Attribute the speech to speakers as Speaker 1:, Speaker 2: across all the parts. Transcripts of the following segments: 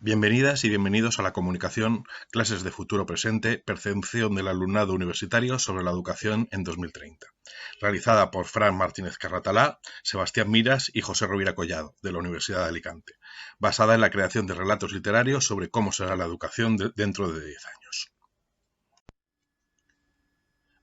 Speaker 1: Bienvenidas y bienvenidos a la comunicación Clases de Futuro Presente, percepción del alumnado universitario sobre la educación en 2030, realizada por Fran Martínez Carratalá, Sebastián Miras y José Rovira Collado, de la Universidad de Alicante, basada en la creación de relatos literarios sobre cómo será la educación dentro de 10 años.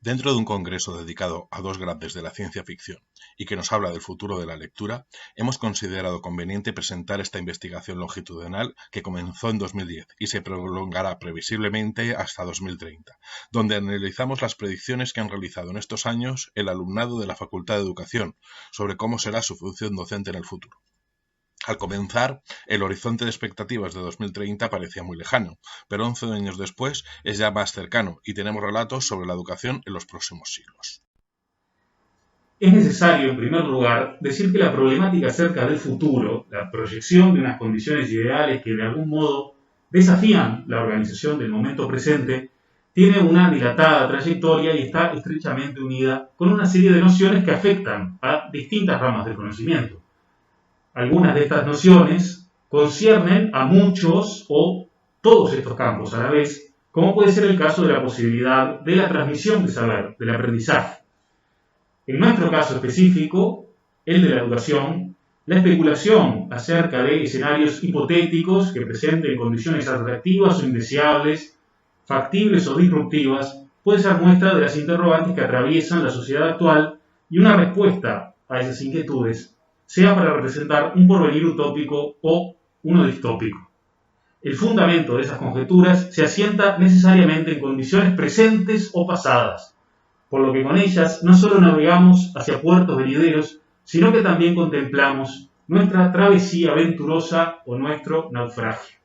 Speaker 1: Dentro de un congreso dedicado a dos grandes de la ciencia ficción y que nos habla del futuro de la lectura, hemos considerado conveniente presentar esta investigación longitudinal que comenzó en 2010 y se prolongará previsiblemente hasta 2030, donde analizamos las predicciones que han realizado en estos años el alumnado de la Facultad de Educación sobre cómo será su función docente en el futuro. Al comenzar, el horizonte de expectativas de 2030 parecía muy lejano, pero 11 años después es ya más cercano y tenemos relatos sobre la educación en los próximos siglos.
Speaker 2: Es necesario, en primer lugar, decir que la problemática acerca del futuro, la proyección de unas condiciones ideales que de algún modo desafían la organización del momento presente, tiene una dilatada trayectoria y está estrechamente unida con una serie de nociones que afectan a distintas ramas del conocimiento. Algunas de estas nociones conciernen a muchos o todos estos campos a la vez, como puede ser el caso de la posibilidad de la transmisión de saber, del aprendizaje. En nuestro caso específico, el de la educación, la especulación acerca de escenarios hipotéticos que presenten condiciones atractivas o indeseables, factibles o disruptivas, puede ser muestra de las interrogantes que atraviesan la sociedad actual y una respuesta a esas inquietudes sea para representar un porvenir utópico o uno distópico. El fundamento de esas conjeturas se asienta necesariamente en condiciones presentes o pasadas, por lo que con ellas no solo navegamos hacia puertos venideros, sino que también contemplamos nuestra travesía aventurosa o nuestro naufragio.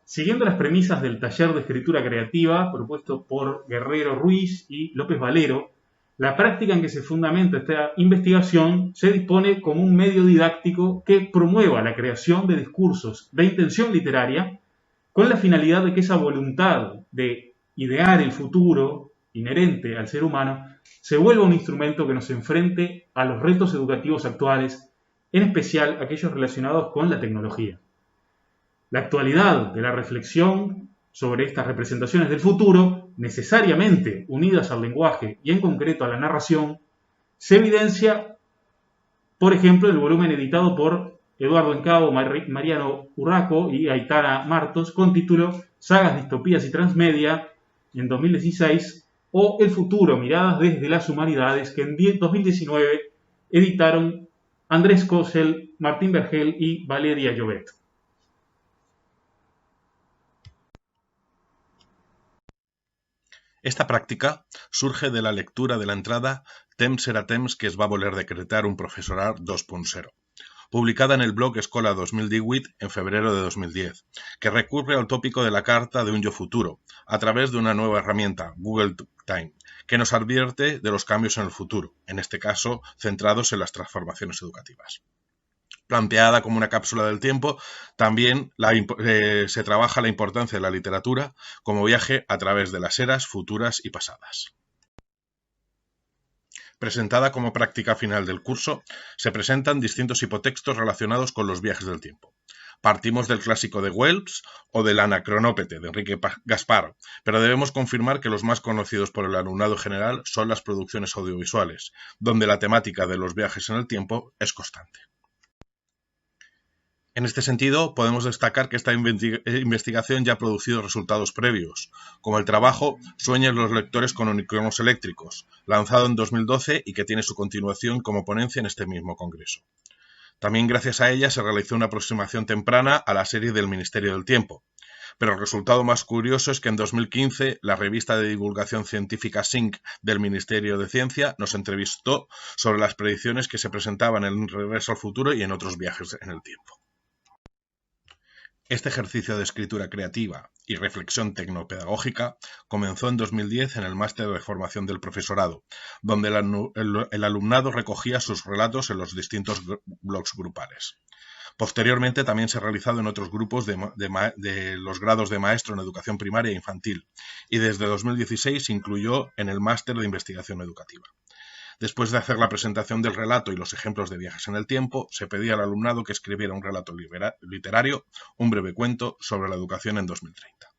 Speaker 2: Siguiendo las premisas del taller de escritura creativa propuesto por Guerrero Ruiz y López Valero, la práctica en que se fundamenta esta investigación se dispone como un medio didáctico que promueva la creación de discursos de intención literaria con la finalidad de que esa voluntad de idear el futuro inherente al ser humano se vuelva un instrumento que nos enfrente a los retos educativos actuales, en especial aquellos relacionados con la tecnología. La actualidad de la reflexión sobre estas representaciones del futuro, necesariamente unidas al lenguaje y en concreto a la narración, se evidencia, por ejemplo, en el volumen editado por Eduardo Encabo, Mariano Urraco y Aitana Martos, con título Sagas, Distopías y Transmedia, en 2016, o El futuro, miradas desde las humanidades, que en 2019 editaron Andrés Kossel, Martín Vergel y Valeria Llobet.
Speaker 1: Esta práctica surge de la lectura de la entrada Temps serà temps que es va voler decretar un professorat 2.0, publicada en el blog Escola 2018 en febrero de 2010, que recurre al tópico de la carta de un yo futuro, a través de una nueva herramienta, Google Time, que nos advierte de los cambios en el futuro, en este caso centrados en las transformaciones educativas. Planteada como una cápsula del tiempo, también se trabaja la importancia de la literatura como viaje a través de las eras futuras y pasadas. Presentada como práctica final del curso, se presentan distintos hipotextos relacionados con los viajes del tiempo. Partimos del clásico de Wells o del Anacronópete de Enrique Gaspar, pero debemos confirmar que los más conocidos por el alumnado general son las producciones audiovisuales, donde la temática de los viajes en el tiempo es constante. En este sentido, podemos destacar que esta investigación ya ha producido resultados previos, como el trabajo Sueñan los lectores con unicornios eléctricos, lanzado en 2012 y que tiene su continuación como ponencia en este mismo congreso. También gracias a ella se realizó una aproximación temprana a la serie del Ministerio del Tiempo, pero el resultado más curioso es que en 2015 la revista de divulgación científica SYNC del Ministerio de Ciencia nos entrevistó sobre las predicciones que se presentaban en Regreso al Futuro y en otros viajes en el tiempo. Este ejercicio de escritura creativa y reflexión tecnopedagógica comenzó en 2010 en el Máster de Formación del Profesorado, donde el alumnado recogía sus relatos en los distintos blogs grupales. Posteriormente también se ha realizado en otros grupos de los grados de maestro en educación primaria e infantil, y desde 2016 se incluyó en el Máster de Investigación Educativa. Después de hacer la presentación del relato y los ejemplos de viajes en el tiempo, se pedía al alumnado que escribiera un relato literario, un breve cuento sobre la educación en 2030.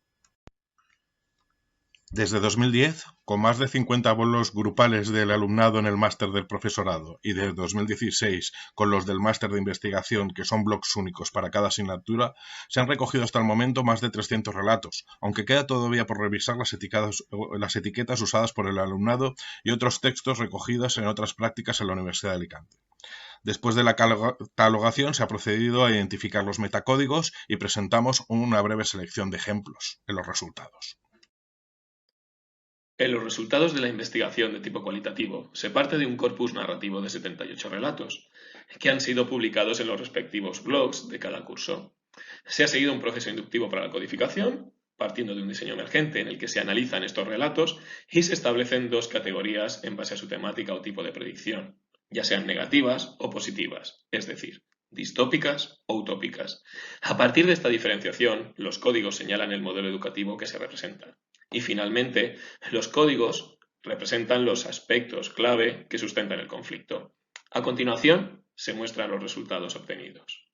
Speaker 1: Desde 2010, con más de 50 bolos grupales del alumnado en el máster del profesorado y desde 2016 con los del máster de investigación, que son blogs únicos para cada asignatura, se han recogido hasta el momento más de 300 relatos, aunque queda todavía por revisar las etiquetas usadas por el alumnado y otros textos recogidos en otras prácticas en la Universidad de Alicante. Después de la catalogación se ha procedido a identificar los metacódigos y presentamos una breve selección de ejemplos en los resultados.
Speaker 3: En los resultados de la investigación de tipo cualitativo se parte de un corpus narrativo de 78 relatos, que han sido publicados en los respectivos blogs de cada curso. Se ha seguido un proceso inductivo para la codificación, partiendo de un diseño emergente en el que se analizan estos relatos y se establecen dos categorías en base a su temática o tipo de predicción, ya sean negativas o positivas, es decir, distópicas o utópicas. A partir de esta diferenciación, los códigos señalan el modelo educativo que se representa. Y finalmente, los códigos representan los aspectos clave que sustentan el conflicto. A continuación, se muestran los resultados obtenidos.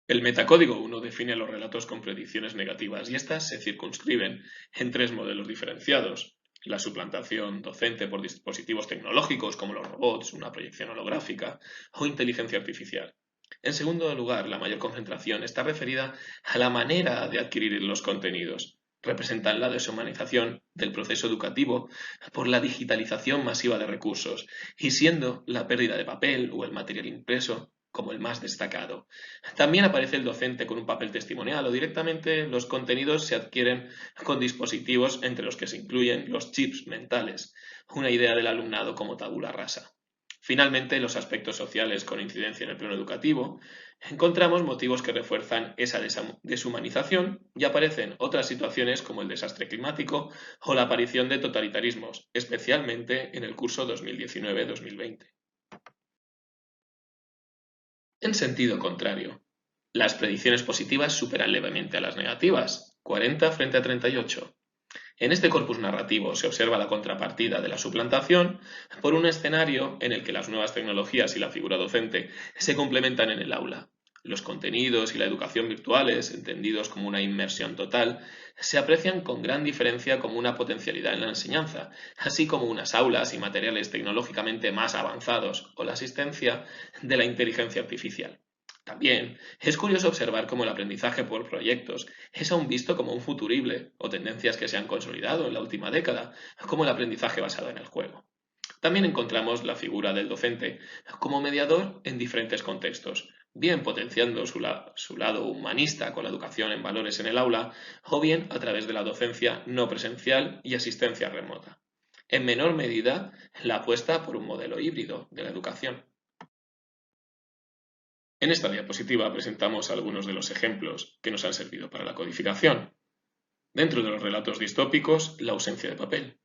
Speaker 3: El metacódigo 1 define los relatos con predicciones negativas y estas se circunscriben en tres modelos diferenciados: la suplantación docente por dispositivos tecnológicos como los robots, una proyección holográfica o inteligencia artificial. En segundo lugar, la mayor concentración está referida a la manera de adquirir los contenidos. Representan la deshumanización del proceso educativo por la digitalización masiva de recursos y siendo la pérdida de papel o el material impreso como el más destacado. También aparece el docente con un papel testimonial o directamente los contenidos se adquieren con dispositivos entre los que se incluyen los chips mentales, una idea del alumnado como tabula rasa. Finalmente, los aspectos sociales con incidencia en el plano educativo, encontramos motivos que refuerzan esa deshumanización y aparecen otras situaciones como el desastre climático o la aparición de totalitarismos, especialmente en el curso 2019-2020. En sentido contrario, las predicciones positivas superan levemente a las negativas, 40 frente a 38. En este corpus narrativo se observa la contrapartida de la suplantación por un escenario en el que las nuevas tecnologías y la figura docente se complementan en el aula. Los contenidos y la educación virtuales, entendidos como una inmersión total, se aprecian con gran diferencia como una potencialidad en la enseñanza, así como unas aulas y materiales tecnológicamente más avanzados o la asistencia de la inteligencia artificial. También es curioso observar cómo el aprendizaje por proyectos es aún visto como un futurible o tendencias que se han consolidado en la última década, como el aprendizaje basado en el juego. También encontramos la figura del docente como mediador en diferentes contextos, bien potenciando su lado humanista con la educación en valores en el aula, o bien a través de la docencia no presencial y asistencia remota. En menor medida, la apuesta por un modelo híbrido de la educación. En esta diapositiva presentamos algunos de los ejemplos que nos han servido para la codificación. Dentro de los relatos distópicos, la ausencia de papel.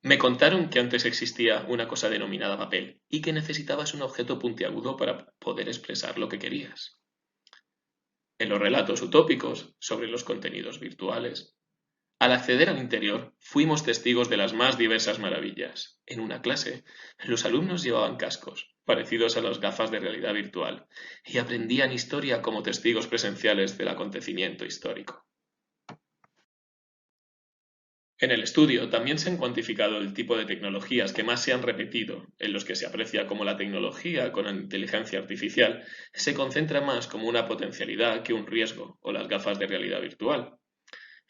Speaker 3: Me contaron que antes existía una cosa denominada papel y que necesitabas un objeto puntiagudo para poder expresar lo que querías. En los relatos utópicos sobre los contenidos virtuales, al acceder al interior, fuimos testigos de las más diversas maravillas. En una clase, los alumnos llevaban cascos, parecidos a las gafas de realidad virtual, y aprendían historia como testigos presenciales del acontecimiento histórico. En el estudio también se han cuantificado el tipo de tecnologías que más se han repetido, en los que se aprecia como la tecnología con inteligencia artificial se concentra más como una potencialidad que un riesgo, o las gafas de realidad virtual,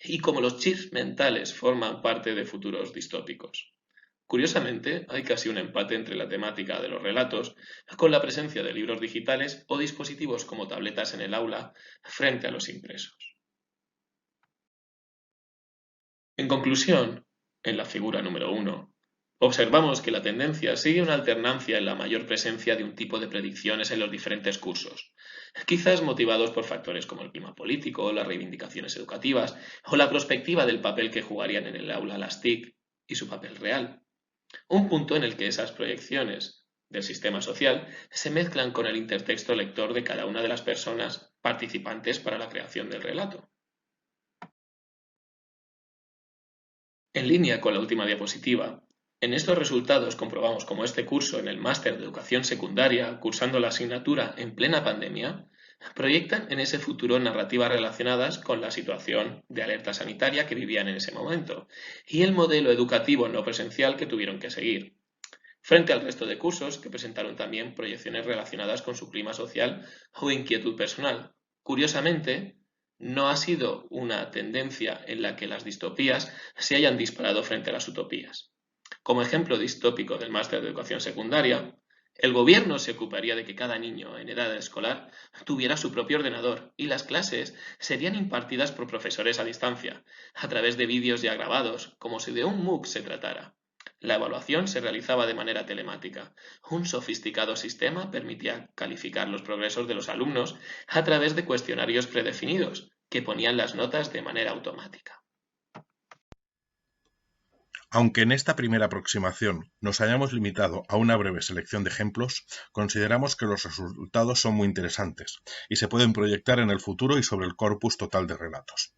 Speaker 3: y como los chips mentales forman parte de futuros distópicos. Curiosamente, hay casi un empate entre la temática de los relatos con la presencia de libros digitales o dispositivos como tabletas en el aula frente a los impresos. En conclusión, en la figura número 1, observamos que la tendencia sigue una alternancia en la mayor presencia de un tipo de predicciones en los diferentes cursos, quizás motivados por factores como el clima político, las reivindicaciones educativas o la perspectiva del papel que jugarían en el aula las TIC y su papel real. Un punto en el que esas proyecciones del sistema social se mezclan con el intertexto lector de cada una de las personas participantes para la creación del relato. En línea con la última diapositiva, En estos resultados comprobamos cómo este curso en el Máster de Educación Secundaria, cursando la asignatura en plena pandemia, proyectan en ese futuro narrativas relacionadas con la situación de alerta sanitaria que vivían en ese momento y el modelo educativo no presencial que tuvieron que seguir, frente al resto de cursos que presentaron también proyecciones relacionadas con su clima social o inquietud personal. Curiosamente, no ha sido una tendencia en la que las distopías se hayan disparado frente a las utopías. Como ejemplo distópico del máster de educación secundaria, el gobierno se ocuparía de que cada niño en edad escolar tuviera su propio ordenador y las clases serían impartidas por profesores a distancia, a través de vídeos ya grabados, como si de un MOOC se tratara. La evaluación se realizaba de manera telemática. Un sofisticado sistema permitía calificar los progresos de los alumnos a través de cuestionarios predefinidos, que ponían las notas de manera automática.
Speaker 1: Aunque en esta primera aproximación nos hayamos limitado a una breve selección de ejemplos, consideramos que los resultados son muy interesantes y se pueden proyectar en el futuro y sobre el corpus total de relatos.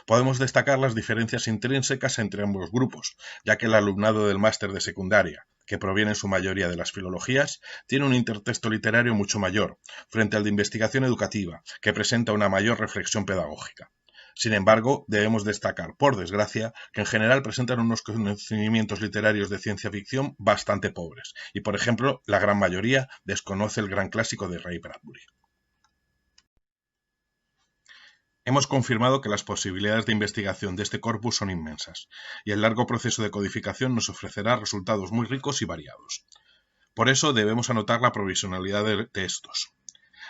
Speaker 1: Podemos destacar las diferencias intrínsecas entre ambos grupos, ya que el alumnado del máster de secundaria, que proviene en su mayoría de las filologías, tiene un intertexto literario mucho mayor, frente al de investigación educativa, que presenta una mayor reflexión pedagógica. Sin embargo, debemos destacar, por desgracia, que en general presentan unos conocimientos literarios de ciencia ficción bastante pobres, y por ejemplo, la gran mayoría desconoce el gran clásico de Ray Bradbury. Hemos confirmado que las posibilidades de investigación de este corpus son inmensas, y el largo proceso de codificación nos ofrecerá resultados muy ricos y variados. Por eso debemos anotar la provisionalidad de estos.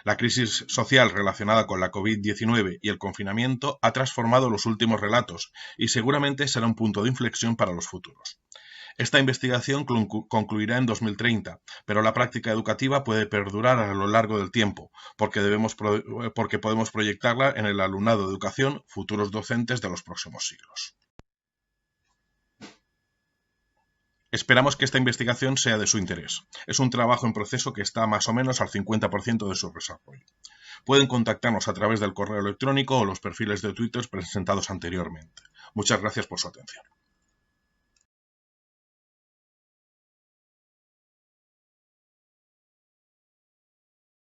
Speaker 1: La crisis social relacionada con la COVID-19 y el confinamiento ha transformado los últimos relatos y seguramente será un punto de inflexión para los futuros. Esta investigación concluirá en 2030, pero la práctica educativa puede perdurar a lo largo del tiempo, porque podemos proyectarla en el alumnado de educación, futuros docentes de los próximos siglos. Esperamos que esta investigación sea de su interés. Es un trabajo en proceso que está más o menos al 50% de su desarrollo. Pueden contactarnos a través del correo electrónico o los perfiles de Twitter presentados anteriormente. Muchas gracias por su atención.